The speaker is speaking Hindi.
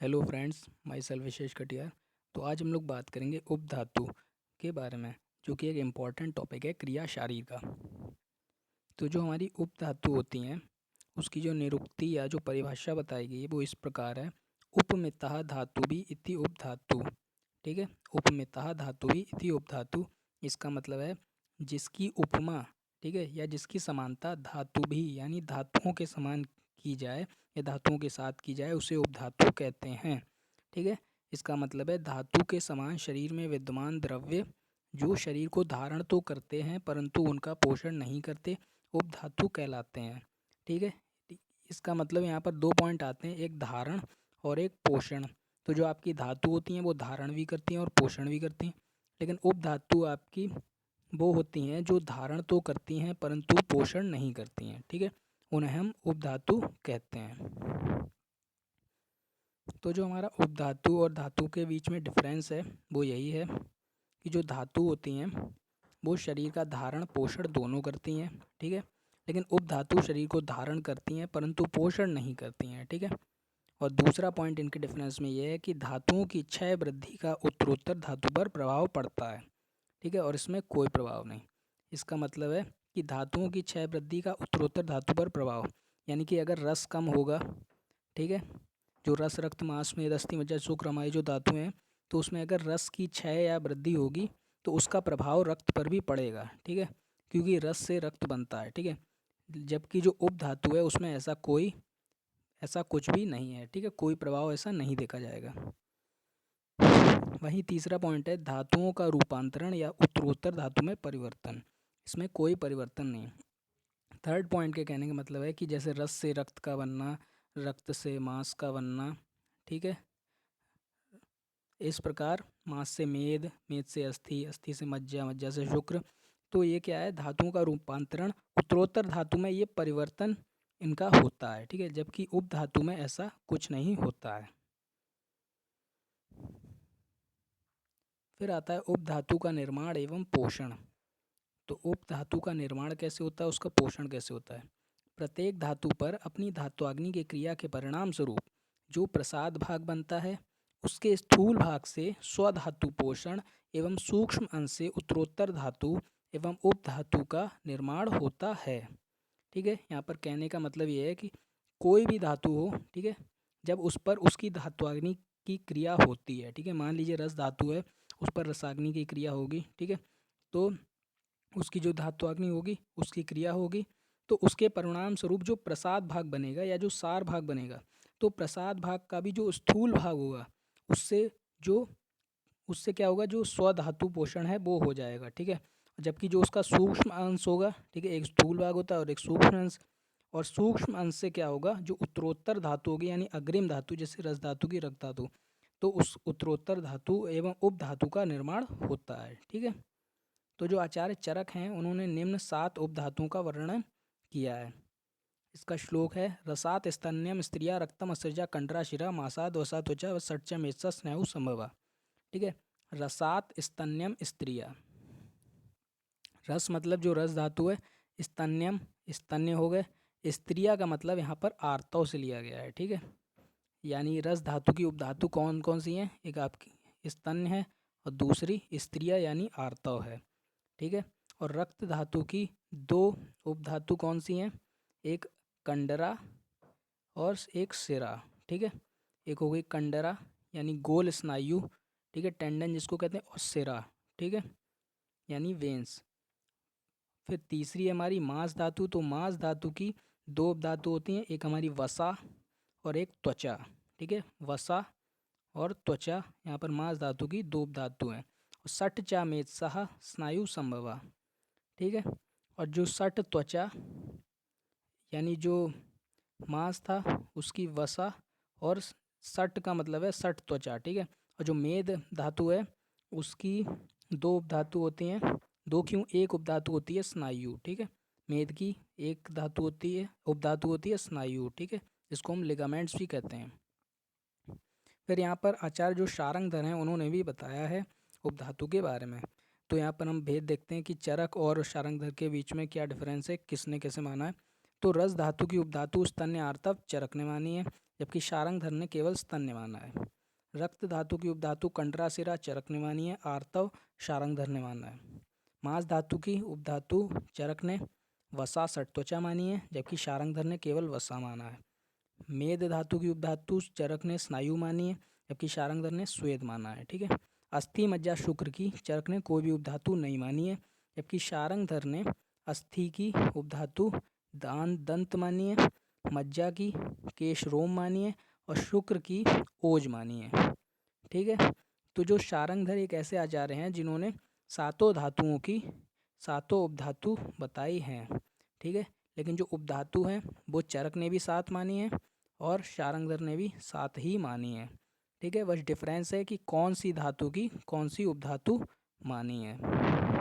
हेलो फ्रेंड्स, माई सेल्फ विशेष कटियार। तो आज हम लोग बात करेंगे उपधातु के बारे में, जो कि एक इम्पॉर्टेंट टॉपिक है क्रिया शारीर का। तो जो हमारी उपधातु होती हैं उसकी जो निरुक्ति या जो परिभाषा बताई गई है वो इस प्रकार है। उपमितः धातु भी इति उपधातु। ठीक है, उपमितः धातु भी इति उपधातु। इसका मतलब है जिसकी उपमा, ठीक है, या जिसकी समानता धातु भी यानी धातुओं के समान की जाए या धातुओं के साथ की जाए उसे उपधातु कहते हैं। ठीक है, इसका मतलब है धातु के समान शरीर में विद्यमान द्रव्य जो शरीर को धारण तो करते हैं परंतु उनका पोषण नहीं करते, उपधातु कहलाते हैं। ठीक है, इसका मतलब यहाँ पर दो पॉइंट आते हैं, एक धारण और एक पोषण। तो जो आपकी धातु होती हैं वो धारण भी करती हैं और पोषण भी करती हैं, लेकिन उपधातु आपकी वो होती हैं जो धारण तो करती हैं परंतु पोषण नहीं करती हैं। ठीक है, उन्हें हम उपधातु कहते हैं। तो जो हमारा उपधातु और धातु के बीच में डिफरेंस है वो यही है कि जो धातु होती हैं वो शरीर का धारण पोषण दोनों करती हैं। ठीक है, लेकिन उपधातु शरीर को धारण करती हैं परंतु पोषण नहीं करती हैं। ठीक है, और दूसरा पॉइंट इनके डिफरेंस में ये है कि धातुओं की क्षय वृद्धि का उत्तरोत्तर धातु पर प्रभाव पड़ता है। ठीक है, और इसमें कोई प्रभाव नहीं। इसका मतलब है कि धातुओं की क्षय वृद्धि का उत्तरोत्तर धातु पर प्रभाव, यानी कि अगर रस कम होगा, ठीक है, जो रस रक्त मांस मेद अस्थि मज्जा शुक्र हमारी जो धातु हैं, तो उसमें अगर रस की क्षय या वृद्धि होगी तो उसका प्रभाव रक्त पर भी पड़ेगा। ठीक है, क्योंकि रस से रक्त बनता है। ठीक है, जबकि जो उपधातु है उसमें ऐसा कुछ भी नहीं है। ठीक है, कोई प्रभाव ऐसा नहीं देखा जाएगा। वहीं तीसरा पॉइंट है धातुओं का रूपांतरण या उत्तरोत्तर धातु में परिवर्तन, इसमें कोई परिवर्तन नहीं। थर्ड पॉइंट के कहने का मतलब है कि जैसे रस से रक्त का बनना, रक्त से मांस का बनना, ठीक है, इस प्रकार मांस से मेद, मेद से अस्थि, अस्थि से मज्जा, मज्जा से शुक्र। तो ये क्या है, धातुओं का रूपांतरण उत्तरोत्तर धातु में ये परिवर्तन इनका होता है। ठीक है, जबकि उपधातु में ऐसा कुछ नहीं होता है। फिर आता है उपधातु का निर्माण एवं पोषण। तो उपधातु का निर्माण कैसे होता है, उसका पोषण कैसे होता है। प्रत्येक धातु पर अपनी धात्वाग्नि की क्रिया के परिणाम स्वरूप जो प्रसाद भाग बनता है उसके स्थूल भाग से स्वधातु पोषण एवं सूक्ष्म अंश से उत्तरोत्तर धातु एवं उपधातु का निर्माण होता है। ठीक है, यहाँ पर कहने का मतलब ये है कि कोई भी धातु हो, ठीक है, जब उस पर उसकी धात्वाग्नि की क्रिया होती है, ठीक है, मान लीजिए रस धातु है, उस पर रसाग्नि की क्रिया होगी, ठीक है, तो उसकी जो धात्वाग्नि होगी उसकी क्रिया होगी, तो उसके परिणाम स्वरूप जो प्रसाद भाग बनेगा या जो सार भाग बनेगा, तो प्रसाद भाग का भी जो स्थूल भाग होगा उससे जो उससे क्या होगा, जो स्वधातु पोषण है वो हो जाएगा। ठीक है, जबकि जो उसका सूक्ष्म अंश होगा, ठीक है, एक स्थूल भाग होता है और एक सूक्ष्म अंश, और सूक्ष्म अंश से क्या होगा, जो उत्तरोत्तर धातु होगी यानी अग्रिम धातु, जैसे रस धातु की रक्त धातु, तो उस उत्तरोत्तर धातु एवं उपधातु का निर्माण होता है। ठीक है, तो जो आचार्य चरक हैं उन्होंने निम्न 7 उपधातुओं का वर्णन किया है। इसका श्लोक है, रसात स्तन्यम स्त्रिया रक्तम असृजा कंडरा शिरा मासाद वसा त्वचा सच्चा मेत्सा स्नायु संभवा। ठीक है, रसात स्तन्यम स्त्रिया, रस मतलब जो रस धातु है, स्तन्यम स्तन्य हो गए, स्त्रिया का मतलब यहाँ पर आर्तव से लिया गया है। ठीक है, यानी रस धातु की उपधातु कौन कौन सी हैं, एक आपकी स्तन्य है और दूसरी स्त्रिया यानी आर्तव है। ठीक है, और रक्त धातु की दो उपधातु कौन सी हैं, एक कंडरा और एक सिरा। ठीक है, एक हो गई कंडरा यानी गोल स्नायु, ठीक है, टेंडन जिसको कहते हैं, और सिरा, ठीक है, यानी वेंस। फिर तीसरी है हमारी मांस धातु। तो मांस धातु की दो उपधातु होती हैं, एक हमारी वसा और एक त्वचा। ठीक है, वसा और त्वचा, यहाँ पर मांस धातु की दो उपधातु हैं। और सठ चा मेत्सह स्नायु संभवा। ठीक है, और जो सठ त्वचा यानी जो मांस था उसकी वसा, और सठ का मतलब है सठ त्वचा। ठीक है, और जो मेद धातु है उसकी दो उपधातु होती हैं, दो क्यों, एक उपधातु होती है स्नायु। ठीक है, मेद की एक धातु होती है, उपधातु होती है स्नायु। ठीक है, जिसको हम लिगामेंट्स भी कहते हैं। फिर यहाँ पर आचार्य जो शारंगधर हैं उन्होंने भी बताया है उपधातु के बारे में। तो यहाँ पर हम भेद देखते हैं कि चरक और शारंगधर के बीच में क्या डिफरेंस है, किसने कैसे माना है। तो रस धातु की उपधातु स्तन्य आर्तव चरक ने मानी है, जबकि शारंगधर ने केवल स्तन्य माना है। रक्त धातु की उपधातु कंडरासिरा चरक ने मानी है, आर्तव शारंगधर ने माना है। मांस धातु की उपधातु चरक ने वसा षट्त्वचा मानी है, जबकि शारंगधर ने केवल वसा माना है। मेद धातु की उपधातु चरक ने स्नायु मानी है, जबकि शारंगधर ने स्वेद माना है। ठीक है। अस्थि मज्जा शुक्र की चरक ने कोई भी उपधातु नहीं मानी है, जबकि शारंगधर ने अस्थि की उपधातु दंत मानी है, मज्जा की केश रोम मानी है और शुक्र की ओज मानी है। ठीक है। तो जो शारंगधर एक ऐसे आचार्य हैं जिन्होंने सातों धातुओं की सातों उपधातु बताई हैं। ठीक है। लेकिन जो उपधातु हैं वो चरक ने भी 7 मानी है और शारंगधर ने भी 7 ही मानी है। ठीक है। बस डिफरेंस है कि कौन सी धातु की कौन सी उपधातु मानी है।